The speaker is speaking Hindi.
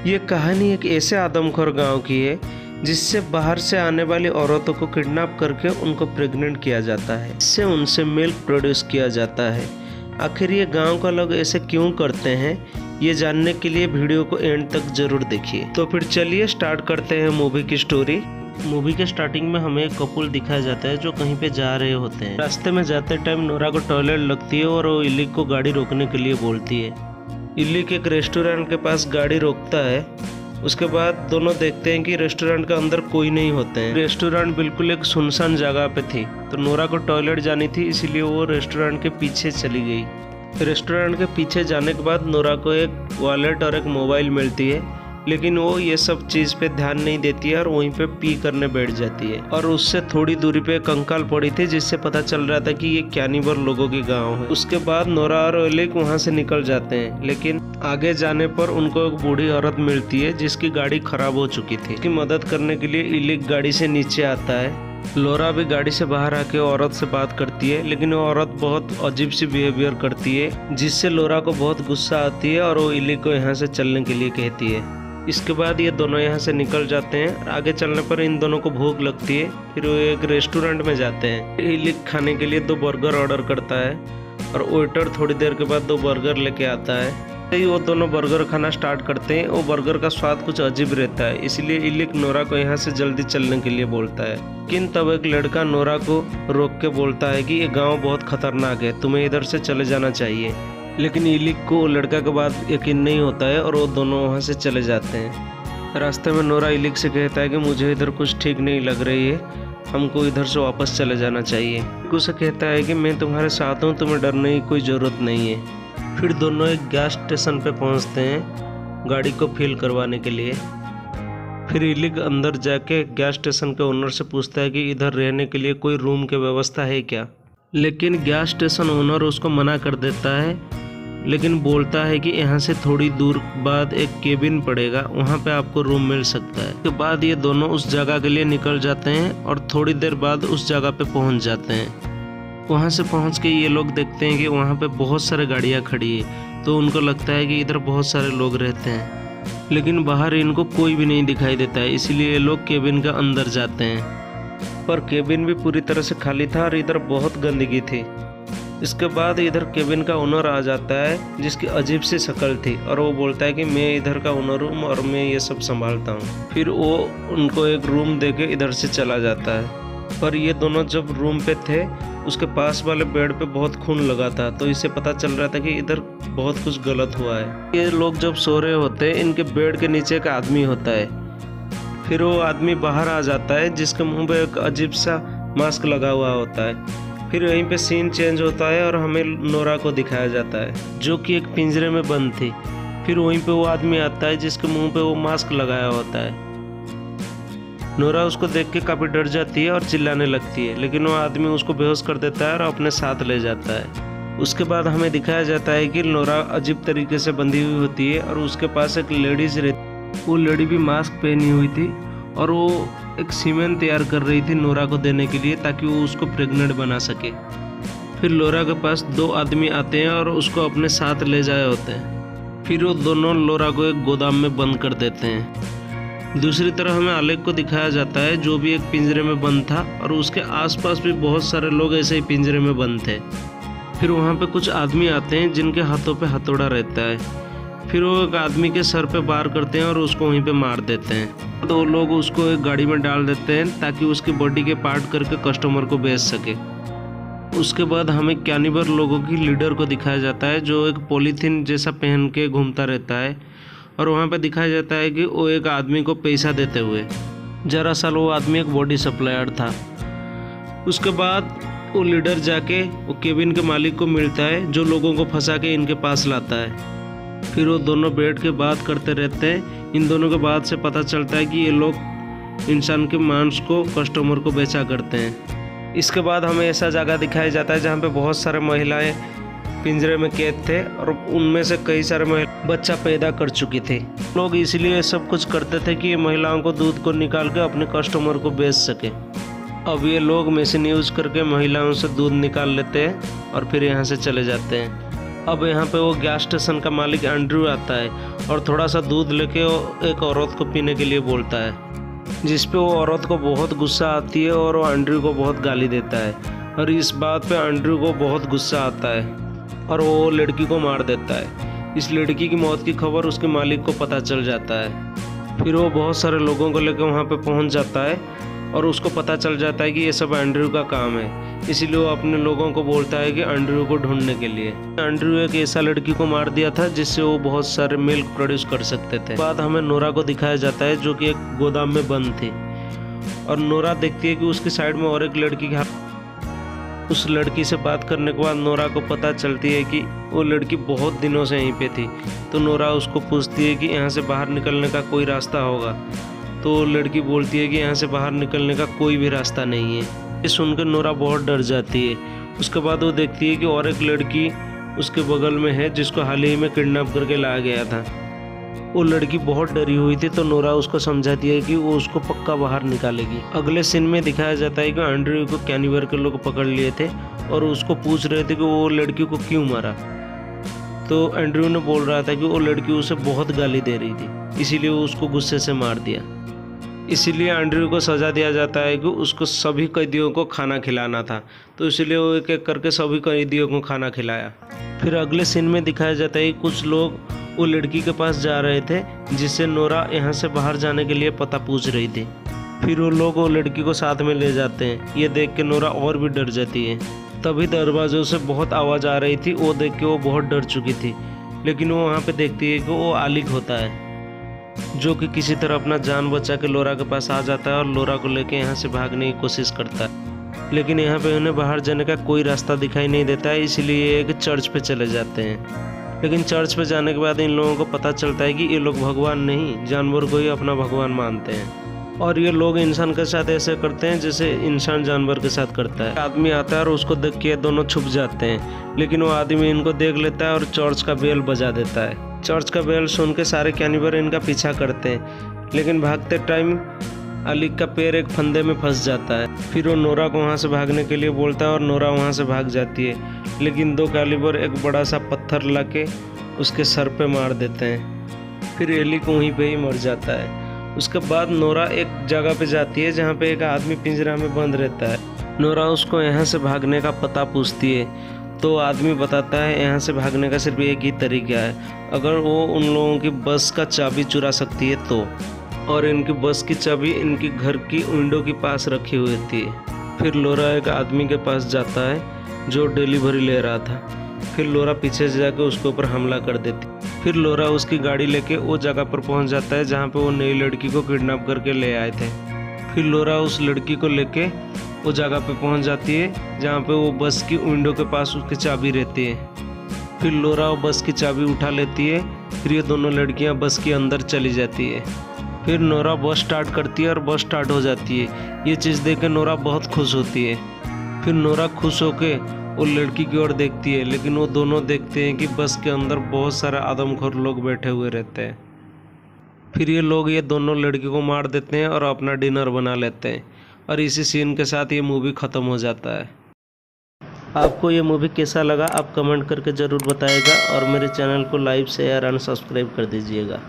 ये कहानी एक ऐसे आदमखोर गांव की है जिससे बाहर से आने वाली औरतों को किडनैप करके उनको प्रेग्नेंट किया जाता है। इससे उनसे मिल्क प्रोड्यूस किया जाता है। आखिर ये गांव का लोग ऐसे क्यों करते हैं, ये जानने के लिए वीडियो को एंड तक जरूर देखिए। तो फिर चलिए स्टार्ट करते हैं मूवी की स्टोरी। मूवी के स्टार्टिंग में हमें एक कपल दिखाया जाता है जो कहीं पे जा रहे होते हैं। रास्ते में जाते टाइम नोरा को टॉयलेट लगती है और वो इलिक को गाड़ी रोकने के लिए बोलती है। इलिक एक रेस्टोरेंट के पास गाड़ी रोकता है। उसके बाद दोनों देखते हैं कि रेस्टोरेंट के अंदर कोई नहीं होते हैं। रेस्टोरेंट बिल्कुल एक सुनसान जगह पे थी, तो नोरा को टॉयलेट जानी थी, इसीलिए वो रेस्टोरेंट के पीछे चली गई। रेस्टोरेंट के पीछे जाने के बाद नोरा को एक वॉलेट और एक मोबाइल मिलती है, लेकिन वो ये सब चीज़ पे ध्यान नहीं देती है और वहीं पे पी करने बैठ जाती है। और उससे थोड़ी दूरी पे कंकाल पड़ी थी, जिससे पता चल रहा था कि ये कैनिबल लोगों की गांव है। उसके बाद नोरा और इलिक वहां से निकल जाते हैं, लेकिन आगे जाने पर उनको एक बूढ़ी औरत मिलती है जिसकी गाड़ी खराब हो चुकी थी। उसकी मदद करने के लिए इलिक गाड़ी से नीचे आता है। लोरा भी गाड़ी से बाहर आके औरत से बात करती है, लेकिन वो औरत बहुत अजीब सी बिहेवियर करती है, जिससे लोरा को बहुत गुस्सा आती है और वो इलिक को यहाँ से चलने के लिए कहती है। इसके बाद ये दोनों यहाँ से निकल जाते हैं। आगे चलने पर इन दोनों को भूख लगती है, फिर वो एक रेस्टोरेंट में जाते हैं। इलिक खाने के लिए 2 बर्गर ऑर्डर करता है और वेटर थोड़ी देर के बाद 2 बर्गर लेके आता है। वो दोनों बर्गर खाना स्टार्ट करते हैं। वो बर्गर का स्वाद कुछ अजीब रहता है, इसलिए इलिक नोरा को यहाँ से जल्दी चलने के लिए बोलता है। लेकिन तब एक लड़का नोरा को रोक के बोलता है कि ये गाँव बहुत खतरनाक है, तुम्हें इधर से चले जाना चाहिए। लेकिन इलिक को लड़का के बाद यकीन नहीं होता है और वो दोनों वहाँ से चले जाते हैं। रास्ते में नोरा इलिक से कहता है कि मुझे इधर कुछ ठीक नहीं लग रही है, हमको इधर से वापस चले जाना चाहिए। इलिक उसे कहता है कि मैं तुम्हारे साथ हूँ, तुम्हें डरने की कोई ज़रूरत नहीं है। फिर दोनों एक गैस स्टेशन पे पहुँचते हैं गाड़ी को फिल करवाने के लिए। फिर इलिक अंदर जाके गैस स्टेशन के ओनर से पूछता है कि इधर रहने के लिए कोई रूम की व्यवस्था है क्या। लेकिन गैस स्टेशन ओनर उसको मना कर देता है, लेकिन बोलता है कि यहाँ से थोड़ी दूर बाद एक केबिन पड़ेगा, वहाँ पे आपको रूम मिल सकता है। उसके बाद ये दोनों उस जगह के लिए निकल जाते हैं और थोड़ी देर बाद उस जगह पे पहुँच जाते हैं। वहाँ से पहुँच के ये लोग देखते हैं कि वहाँ पे बहुत सारे गाड़ियाँ खड़ी है, तो उनको लगता है कि इधर बहुत सारे लोग रहते हैं, लेकिन बाहर इनको कोई भी नहीं दिखाई देता है, इसीलिए ये लोग केबिन के अंदर जाते हैं। पर केबिन भी पूरी तरह से खाली था और इधर बहुत गंदगी थी। इसके बाद इधर केबिन का ओनर आ जाता है, जिसकी अजीब सी शक्ल थी, और वो बोलता है कि मैं इधर का ओनर हूँ और मैं ये सब संभालता हूँ। फिर वो उनको एक रूम देके इधर से चला जाता है। पर ये दोनों जब रूम पे थे, उसके पास वाले बेड पे बहुत खून लगा था, तो इससे पता चल रहा था कि इधर बहुत कुछ गलत हुआ है। ये लोग जब सो रहे होते हैं, इनके बेड के नीचे एक आदमी होता है। फिर वो आदमी बाहर आ जाता है, जिसके मुँह पे एक अजीब सा मास्क लगा हुआ होता है। फिर वहीं पे सीन चेंज होता है और हमें नोरा को दिखाया जाता है, जो कि एक पिंजरे में बंद थी। फिर वहीं पे वो आदमी आता है जिसके मुंह पे वो मास्क लगाया होता है। नोरा उसको देख के काफ़ी डर जाती है और चिल्लाने लगती है, लेकिन वो आदमी उसको बेहोश कर देता है और अपने साथ ले जाता है। उसके बाद हमें दिखाया जाता है कि नोरा अजीब तरीके से बंधी हुई होती है और उसके पास एक लेडीज रहती। वो लेडी भी मास्क पहनी हुई थी और वो एक सीमेंट तैयार कर रही थी नोरा को देने के लिए, ताकि वो उसको प्रेग्नेंट बना सके। फिर लोरा के पास 2 आदमी आते हैं और उसको अपने साथ ले जाए होते हैं। फिर वो दोनों लोरा को एक गोदाम में बंद कर देते हैं। दूसरी तरफ हमें आलेख को दिखाया जाता है, जो भी एक पिंजरे में बंद था, और उसके आसपास भी बहुत सारे लोग ऐसे ही पिंजरे में बंद थे। फिर वहाँ पे कुछ आदमी आते हैं जिनके हाथों पे हथौड़ा रहता है। फिर वो एक आदमी के सर पे वार करते हैं और उसको वहीं पे मार देते हैं। तो लोग उसको एक गाड़ी में डाल देते हैं ताकि उसकी बॉडी के पार्ट करके कस्टमर को बेच सके। उसके बाद हमें कैनिबल लोगों की लीडर को दिखाया जाता है, जो एक पॉलीथीन जैसा पहन के घूमता रहता है, और वहाँ पे दिखाया जाता है कि वो एक आदमी को पैसा देते हुए। दरअसल वो आदमी एक बॉडी सप्लायर था। उसके बाद वो लीडर जाके वो केबिन के मालिक को मिलता है, जो लोगों को फंसा के इनके पास लाता है। फिर वो दोनों बैठ के बात करते रहते हैं। इन दोनों के बात से पता चलता है कि ये लोग इंसान के मांस को कस्टमर को बेचा करते हैं। इसके बाद हमें ऐसा जगह दिखाया जाता है जहाँ पे बहुत सारे महिलाएं पिंजरे में कैद थे और उनमें से कई सारे महिला बच्चा पैदा कर चुकी थी। लोग इसलिए सब कुछ करते थे कि ये महिलाओं को दूध को निकाल के अपने कस्टमर को बेच सके। अब ये लोग मशीन यूज करके महिलाओं से दूध निकाल लेते हैं और फिर यहाँ से चले जाते हैं। अब यहाँ पे वो गैस स्टेशन का मालिक एंड्रयू आता है और थोड़ा सा दूध लेके वो एक औरत को पीने के लिए बोलता है, जिस पे वो औरत को बहुत गुस्सा आती है और वो एंड्रयू को बहुत गाली देता है। और इस बात पे एंड्रयू को बहुत गुस्सा आता है और वो लड़की को मार देता है। इस लड़की की मौत की खबर उसके मालिक को पता चल जाता है। फिर वो बहुत सारे लोगों को लेकर वहाँ पे पहुँच जाता है और उसको पता चल जाता है कि ये सब एंड्रयू का काम है। इसीलिए वो अपने लोगों को बोलता है कि एंड्रयू को ढूंढने के लिए। एंड्रयू एक ऐसा लड़की को मार दिया था जिससे वो बहुत सारे मिल्क प्रोड्यूस कर सकते थे। बाद हमें नोरा को दिखाया जाता है जो कि एक गोदाम में बंद थी और नोरा देखती है कि उसकी साइड में और एक लड़की उस लड़की से बात करने के बाद नोरा को पता चलती है कि वो लड़की बहुत दिनों से यहीं पे थी। तो नोरा उसको पूछती है कि यहाँ से बाहर निकलने का कोई रास्ता होगा। तो लड़की बोलती है कि यहाँ से बाहर निकलने का कोई भी रास्ता नहीं है। ये सुनकर नोरा बहुत डर जाती है। उसके बाद वो देखती है कि और एक लड़की उसके बगल में है जिसको हाल ही में किडनैप करके लाया गया था। वो लड़की बहुत डरी हुई थी तो नोरा उसको समझाती है कि वो उसको पक्का बाहर निकालेगी। अगले सीन में दिखाया जाता है कि एंड्रयू को कैनिबर के लोग पकड़ लिए थे और उसको पूछ रहे थे कि वो लड़की को क्यों मारा। तो एंड्रयू ने बोल रहा था कि वो लड़की उसे बहुत गाली दे रही थी, इसीलिए वो उसको गुस्से से मार दिया। इसीलिए एंड्रयू को सज़ा दिया जाता है कि उसको सभी कैदियों को खाना खिलाना था। तो इसीलिए वो एक एक करके सभी कैदियों को खाना खिलाया। फिर अगले सीन में दिखाया जाता है कि कुछ लोग वो लड़की के पास जा रहे थे जिससे नोरा यहाँ से बाहर जाने के लिए पता पूछ रही थी। फिर वो लोग वो लड़की को साथ में ले जाते हैं। ये देख के नोरा और भी डर जाती है। तभी दरवाज़ों से बहुत आवाज़ आ रही थी। वो देख के वो बहुत डर चुकी थी, लेकिन वो वहाँ पे देखती है कि वो आलिक होता है जो कि किसी तरह अपना जान बचा के लोरा के पास आ जाता है और लोरा को लेके यहाँ से भागने की कोशिश करता है। लेकिन यहाँ पे उन्हें बाहर जाने का कोई रास्ता दिखाई नहीं देता है, इसलिए एक चर्च पे चले जाते हैं। लेकिन चर्च पे जाने के बाद इन लोगों को पता चलता है कि ये लोग भगवान नहीं, जानवर को ही अपना भगवान मानते हैं और ये लोग इंसान के साथ ऐसे करते हैं जैसे इंसान जानवर के साथ करता है। आदमी आता है और उसको देख के दोनों छुप जाते हैं, लेकिन वो आदमी इनको देख लेता है और चर्च का बेल बजा देता है। चर्च का बेल सुन के सारे कैनिबर इनका पीछा करते हैं, लेकिन भागते टाइम आलिक का पैर एक फंदे में फंस जाता है। फिर वो नोरा को वहाँ से भागने के लिए बोलता है और नोरा वहाँ से भाग जाती है, लेकिन दो कैनिबर एक बड़ा सा पत्थर लाके उसके सर पे मार देते हैं। फिर एलिक वहीं पे ही मर जाता है। उसके बाद नोरा एक जगह पे जाती है जहाँ पे एक आदमी पिंजरा में बंद रहता है। नोरा उसको यहाँ से भागने का पता पूछती है तो आदमी बताता है यहाँ से भागने का सिर्फ एक ही तरीका है, अगर वो उन लोगों की बस का चाबी चुरा सकती है तो। और इनकी बस की चाबी इनकी घर की विंडो के पास रखी हुई थी। फिर लोरा एक आदमी के पास जाता है जो डिलीवरी ले रहा था। फिर लोरा पीछे से जाकर उसके ऊपर हमला कर देती। फिर लोरा उसकी गाड़ी लेके वो जगह पर पहुंच जाता है जहाँ पे वो नई लड़की को किडनैप करके ले आए थे। फिर लोरा उस लड़की को लेके वो जगह पे पहुंच जाती है जहाँ पे वो बस की विंडो के पास उसकी चाबी रहती है। फिर लोरा वो बस की चाबी उठा लेती है। फिर ये दोनों लड़कियां बस के अंदर चली जाती है। फिर नोरा बस स्टार्ट करती है और बस स्टार्ट हो जाती है। ये चीज़ देख के नोरा बहुत खुश होती है। फिर नोरा खुश होके वो लड़की की ओर देखती है, लेकिन वो दोनों देखते हैं कि बस के अंदर बहुत सारे आदमखोर लोग बैठे हुए रहते हैं। फिर ये लोग ये दोनों लड़की को मार देते हैं और अपना डिनर बना लेते हैं और इसी सीन के साथ ये मूवी ख़त्म हो जाता है। आपको ये मूवी कैसा लगा आप कमेंट करके ज़रूर बताइएगा और मेरे चैनल को लाइक शेयर एंड सब्सक्राइब कर दीजिएगा।